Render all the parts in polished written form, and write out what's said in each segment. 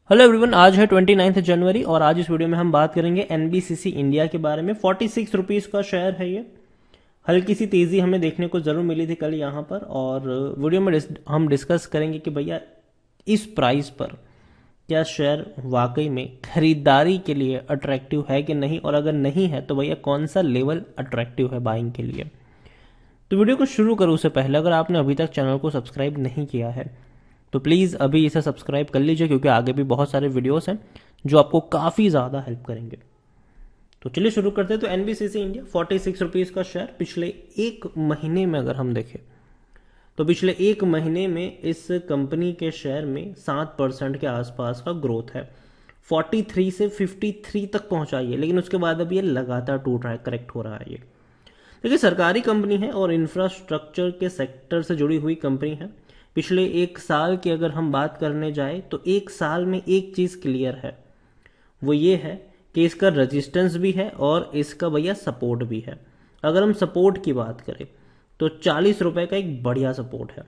Hello everyone, आज है 29 जनवरी और आज इस वीडियो में हम बात करेंगे एनबीसीसी इंडिया के बारे में। 46 रुपीज़ का शेयर है ये। हल्की सी तेज़ी हमें देखने को ज़रूर मिली थी कल यहाँ पर, और वीडियो में हम डिस्कस करेंगे कि भैया इस प्राइस पर क्या शेयर वाकई में खरीदारी के लिए अट्रैक्टिव है कि नहीं, और अगर नहीं है तो भैया कौन सा लेवल अट्रैक्टिव है बाइंग के लिए। तो वीडियो को शुरू करूँ उससे पहले अगर आपने अभी तक चैनल को सब्सक्राइब नहीं किया है तो प्लीज़ अभी इसे सब्सक्राइब कर लीजिए, क्योंकि आगे भी बहुत सारे वीडियोस हैं जो आपको काफ़ी ज़्यादा हेल्प करेंगे। तो चलिए शुरू करते हैं। तो एनबीसीसी इंडिया 46 रुपीज़ का शेयर पिछले एक महीने में अगर हम देखें तो पिछले एक महीने में इस कंपनी के शेयर में 7% के आसपास का ग्रोथ है। 43 से 53 तक पहुंचाई है, लेकिन उसके बाद अब ये लगातार टूट रहा है, करेक्ट हो रहा है। ये देखिए सरकारी कंपनी है और इंफ्रास्ट्रक्चर के सेक्टर से जुड़ी हुई कंपनी है। पिछले एक साल की अगर हम बात करने जाए तो एक साल में एक चीज़ क्लियर है, वो ये है कि इसका रेजिस्टेंस भी है और इसका भैया सपोर्ट भी है। अगर हम सपोर्ट की बात करें तो 40 रुपए का एक बढ़िया सपोर्ट है,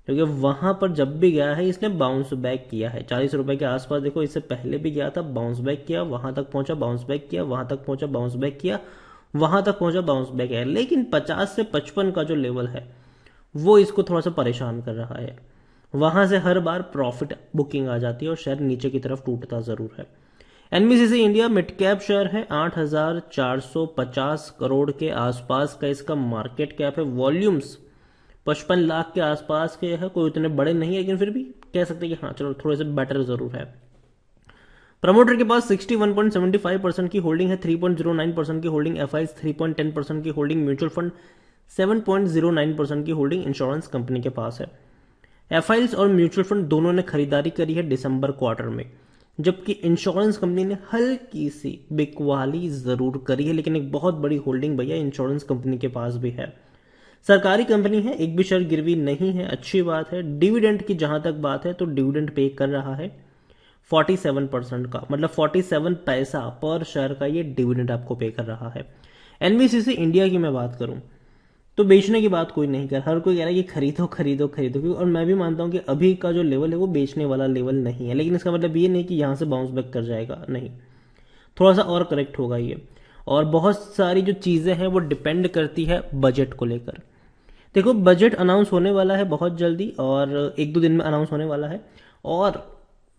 क्योंकि वहां पर जब भी गया है इसने बाउंस बैक किया है। 40 रुपए के आसपास देखो, इससे पहले भी गया था, बाउंस बैक किया, वहां तक पहुंचा, बाउंस बैक किया, वहां तक पहुंचा, बाउंस बैक किया, वहां तक पहुंचा, बाउंस बैक है। लेकिन 50 से 55 का जो लेवल है वो इसको थोड़ा सा परेशान कर रहा है। वहां से हर बार प्रॉफिट बुकिंग आ जाती है और शेयर नीचे की तरफ टूटता जरूर है। NBCC India mid cap share है, 8,450 करोड़ के आसपास का इसका मार्केट कैप है। वॉल्यूम्स 55 लाख के आसपास के है, कोई उतने बड़े नहीं है, लेकिन फिर भी कह सकते हैं कि हाँ चलो थोड़े से बेटर जरूर है। प्रमोटर के पास 61.75% की होल्डिंग है, 3.09% की होल्डिंग एफआईज, 3.10% की होल्डिंग म्यूचुअल फंड, 7.09% की होल्डिंग इंश्योरेंस कंपनी के पास है। एफआईज और म्यूचुअल फंड दोनों ने खरीदारी करी है दिसंबर क्वार्टर में, जबकि इंश्योरेंस कंपनी ने हल्की सी बिकवाली जरूर करी है, लेकिन एक बहुत बड़ी होल्डिंग भैया इंश्योरेंस कंपनी के पास भी है। सरकारी कंपनी है, एक भी शेयर गिरवी नहीं है, अच्छी बात है। डिविडेंड की जहां तक बात है तो डिविडेंड पे कर रहा है 47% का, मतलब 47 पैसा पर शेयर का ये डिविडेंड आपको पे कर रहा है। एनबीसीसी इंडिया की मैं बात करूं तो बेचने की बात कोई नहीं कर, हर कोई कह रहा है कि खरीदो खरीदो खरीदो, और मैं भी मानता हूं कि अभी का जो लेवल है वो बेचने वाला लेवल नहीं है, लेकिन इसका मतलब ये नहीं कि यहां से बाउंस बैक कर जाएगा, नहीं, थोड़ा सा और करेक्ट होगा ये। और बहुत सारी जो चीजें हैं वो डिपेंड करती है बजट को लेकर। देखो बजट अनाउंस होने वाला है बहुत जल्दी, और एक दो दिन में अनाउंस होने वाला है, और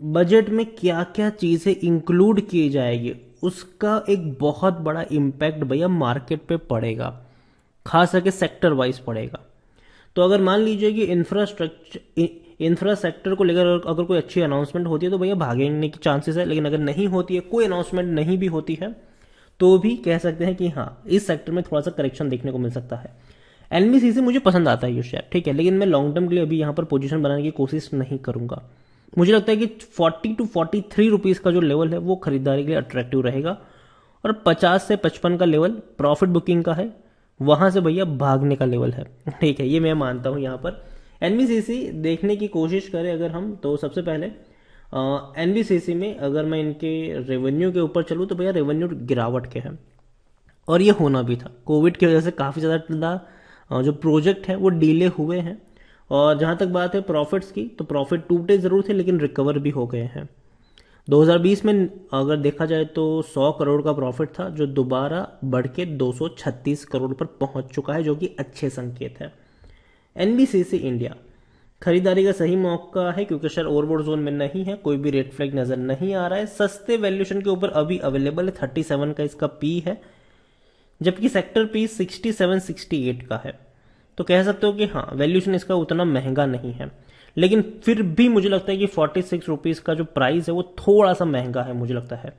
बजट में क्या क्या चीजें इंक्लूड की जाएगी उसका एक बहुत बड़ा इम्पैक्ट भैया मार्केट पे पड़ेगा, खास करके सेक्टर वाइज पड़ेगा। तो अगर मान लीजिए कि इंफ्रास्ट्रक्चर को लेकर अगर कोई अच्छी अनाउंसमेंट होती है तो भैया भागने की चांसेस है, लेकिन अगर नहीं होती है, कोई अनाउंसमेंट नहीं भी होती है, तो भी कह सकते हैं कि हाँ इस सेक्टर में थोड़ा सा करेक्शन देखने को मिल सकता है। एनबीसीसी मुझे पसंद आता है ये शेयर, ठीक है, लेकिन मैं लॉन्ग टर्म के लिए अभी यहाँ पर पोजीशन बनाने की कोशिश नहीं करूंगा। मुझे लगता है कि 40 to 43 रुपीज का जो लेवल है वो खरीदारी के लिए अट्रैक्टिव रहेगा, और 50 से 55 का लेवल प्रॉफिट बुकिंग का है, वहां से भैया भागने का लेवल है, ठीक है, ये मैं मानता हूं। यहाँ पर एनबीसीसी देखने की कोशिश करें अगर हम, तो सबसे पहले एनबीसीसी में अगर मैं इनके रेवेन्यू के ऊपर चलूँ तो भैया रेवेन्यू गिरावट के हैं, और ये होना भी था। कोविड की वजह से काफ़ी ज़्यादा जो प्रोजेक्ट है वो डिले हुए हैं, और जहां तक बात है प्रॉफिट्स की, तो प्रॉफिट टूटे जरूर थे लेकिन रिकवर भी हो गए हैं। 2020 में अगर देखा जाए तो 100 करोड़ का प्रॉफिट था, जो दोबारा बढ़ के 236 करोड़ पर पहुंच चुका है, जो कि अच्छे संकेत है। एनबीसीसी इंडिया खरीदारी का सही मौका है, क्योंकि शेयर ओवरबॉट जोन में नहीं है, कोई भी रेड फ्लैग नजर नहीं आ रहा है, सस्ते वैल्यूएशन के ऊपर अभी अवेलेबल है, 37 का इसका पी है, जबकि सेक्टर पी 67-68 का है। तो कह सकते हो कि हाँ वैल्यूएशन इसका उतना महंगा नहीं है, लेकिन फिर भी मुझे लगता है कि 46 रुपीज का जो प्राइस है वो थोड़ा सा महंगा है। मुझे लगता है,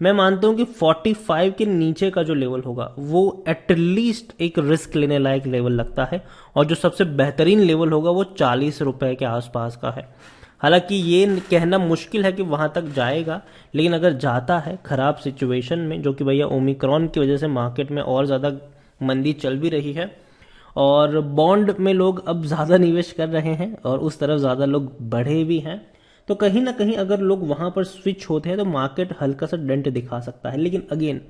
मैं मानता हूं कि 45 के नीचे का जो लेवल होगा वो एटलीस्ट एक रिस्क लेने लायक लेवल लगता है, और जो सबसे बेहतरीन लेवल होगा वो 40 रुपए के आसपास का है। हालांकि ये कहना मुश्किल है कि वहां तक जाएगा, लेकिन अगर जाता है खराब सिचुएशन में, जो कि भैया ओमिक्रॉन की वजह से मार्केट में और ज्यादा मंदी चल भी रही है, और बॉन्ड में लोग अब ज्यादा निवेश कर रहे हैं और उस तरफ ज्यादा लोग बढ़े भी हैं, तो कहीं ना कहीं अगर लोग वहां पर स्विच होते हैं तो मार्केट हल्का सा डेंट दिखा सकता है। लेकिन अगेन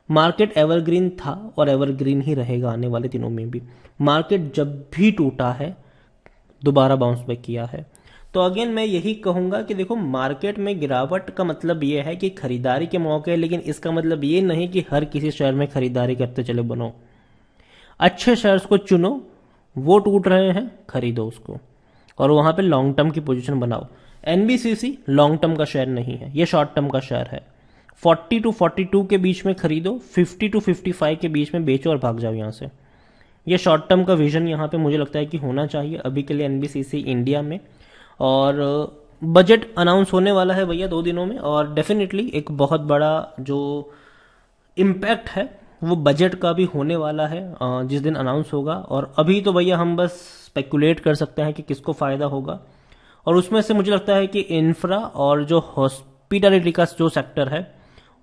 मार्केट एवरग्रीन था और एवरग्रीन ही रहेगा आने वाले दिनों में भी। मार्केट जब भी टूटा है दोबारा बाउंस बैक किया है, तो अगेन मैं यही कहूंगा कि देखो, मार्केट में गिरावट का मतलब ये है कि खरीदारी के मौके, लेकिन इसका मतलब ये नहीं कि हर किसी शेयर में खरीदारी करते चले बनो। अच्छे शेयर्स को चुनो, वो टूट रहे हैं खरीदो उसको, और वहां पे लॉन्ग टर्म की पोजीशन बनाओ। एनबीसीसी लॉन्ग टर्म का शेयर नहीं है, ये शॉर्ट टर्म का शेयर है। 40 टू 42 के बीच में खरीदो, 50 टू 55 के बीच में बेचो और भाग जाओ यहाँ से। ये शॉर्ट टर्म का विजन यहाँ पे मुझे लगता है कि होना चाहिए अभी के लिए एनबीसीसी इंडिया में। और बजट अनाउंस होने वाला है भैया 2 दिनों में, और डेफिनेटली एक बहुत बड़ा जो इम्पैक्ट है वो बजट का भी होने वाला है जिस दिन अनाउंस होगा। और अभी तो भैया हम बस स्पेकुलेट कर सकते हैं कि किसको फायदा होगा, और उसमें से मुझे लगता है कि इंफ्रा और जो हॉस्पिटलिटी का जो सेक्टर है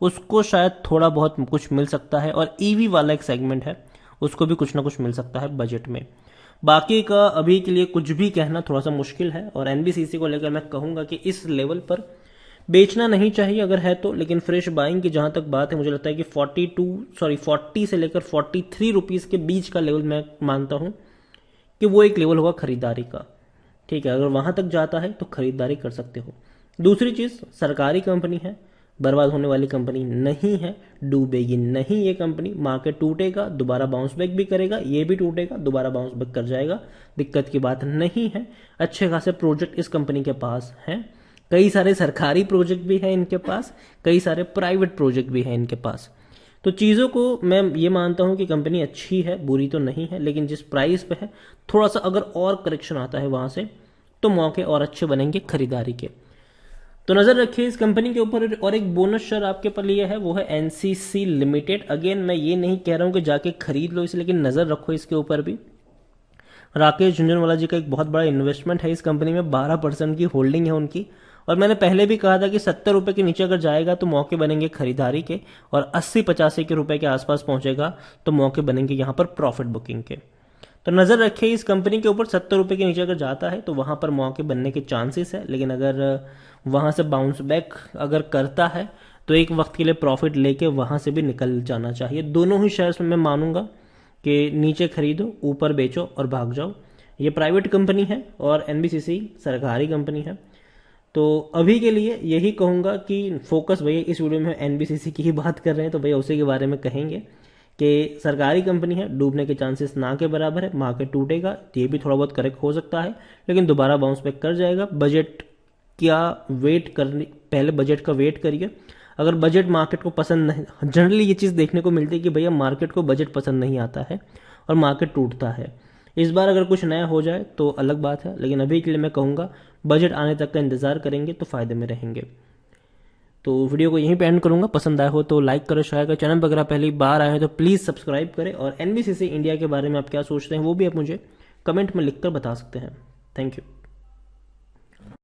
उसको शायद थोड़ा बहुत कुछ मिल सकता है, और ईवी वाला एक सेगमेंट है उसको भी कुछ ना कुछ मिल सकता है बजट में। बाकी का अभी के लिए कुछ भी कहना थोड़ा सा मुश्किल है, और एनबीसीसी को लेकर मैं कहूंगा कि इस लेवल पर बेचना नहीं चाहिए अगर है तो, लेकिन फ्रेश बाइंग की जहां तक बात है मुझे लगता है कि 40 से लेकर 43 रुपीज के बीच का लेवल मैं मानता हूं कि वो एक लेवल होगा खरीदारी का। ठीक है, अगर वहां तक जाता है तो खरीदारी कर सकते हो। दूसरी चीज, सरकारी कंपनी है, बर्बाद होने वाली कंपनी नहीं है, डूबेगी नहीं ये कंपनी। मार्केट टूटेगा, दोबारा बाउंस बैक भी करेगा, ये भी टूटेगा, दोबारा बाउंस बैक कर जाएगा, दिक्कत की बात नहीं है। अच्छे खासे प्रोजेक्ट इस कंपनी के पास हैं, कई सारे सरकारी प्रोजेक्ट भी हैं इनके पास, कई सारे प्राइवेट प्रोजेक्ट भी हैं इनके पास। तो चीज़ों को मैं ये मानता हूं कि कंपनी अच्छी है, बुरी तो नहीं है, लेकिन जिस प्राइस पे है थोड़ा सा अगर और करेक्शन आता है वहां से तो मौके और अच्छे बनेंगे खरीदारी के। तो नजर रखिए इस कंपनी के ऊपर। और एक बोनस शेयर आपके पर लिए है, वो है एनसीसी लिमिटेड। अगेन मैं ये नहीं कह रहा हूं कि जाके खरीद लो इसे, लेकिन नजर रखो इसके ऊपर भी। राकेश झुंझुनवाला जी का एक बहुत बड़ा इन्वेस्टमेंट है इस कंपनी में, 12% की होल्डिंग है उनकी। और मैंने पहले भी कहा था कि 70 रुपए के नीचे अगर जाएगा तो मौके बनेंगे खरीदारी के, और 80-85 के रुपए के आसपास पहुंचेगा तो मौके बनेंगे यहां पर प्रॉफिट बुकिंग के। तो नजर रखिए इस कंपनी के ऊपर। 70 रुपए के नीचे अगर जाता है तो वहां पर मौके बनने के चांसेस है, लेकिन अगर वहां से बाउंस बैक अगर करता है तो एक वक्त के लिए प्रॉफिट लेके वहां से भी निकल जाना चाहिए। दोनों ही शेयर्स में मैं मानूंगा कि नीचे खरीदो, ऊपर बेचो और भाग जाओ। ये प्राइवेट कंपनी है और एनबीसीसी सरकारी कंपनी है। तो अभी के लिए यही कहूंगा कि फोकस भैया इस वीडियो में एनबीसीसी की ही बात कर रहे हैं तो भैया उसी के बारे में कहेंगे कि सरकारी कंपनी है, डूबने के चांसेस ना के बराबर है, मार्केट टूटेगा, ये भी थोड़ा बहुत करेक्ट हो सकता है, लेकिन दोबारा बाउंस बैक कर जाएगा। बजट क्या वेट करने, पहले बजट का वेट करिए। अगर बजट मार्केट को पसंद नहीं, जनरली ये चीज़ देखने को मिलती है कि भैया मार्केट को बजट पसंद नहीं आता है और मार्केट टूटता है। इस बार अगर कुछ नया हो जाए तो अलग बात है, लेकिन अभी के लिए मैं कहूँगा बजट आने तक का इंतजार करेंगे तो फायदे में रहेंगे। तो वीडियो को यहीं पे एंड करूंगा। पसंद आया हो तो लाइक करो, शेयर करो। चैनल पर अगर आप पहली बार आए हैं तो प्लीज़ सब्सक्राइब करें, और एनबीसीसी इंडिया के बारे में आप क्या सोचते हैं वो भी आप मुझे कमेंट में लिखकर बता सकते हैं। Thank you.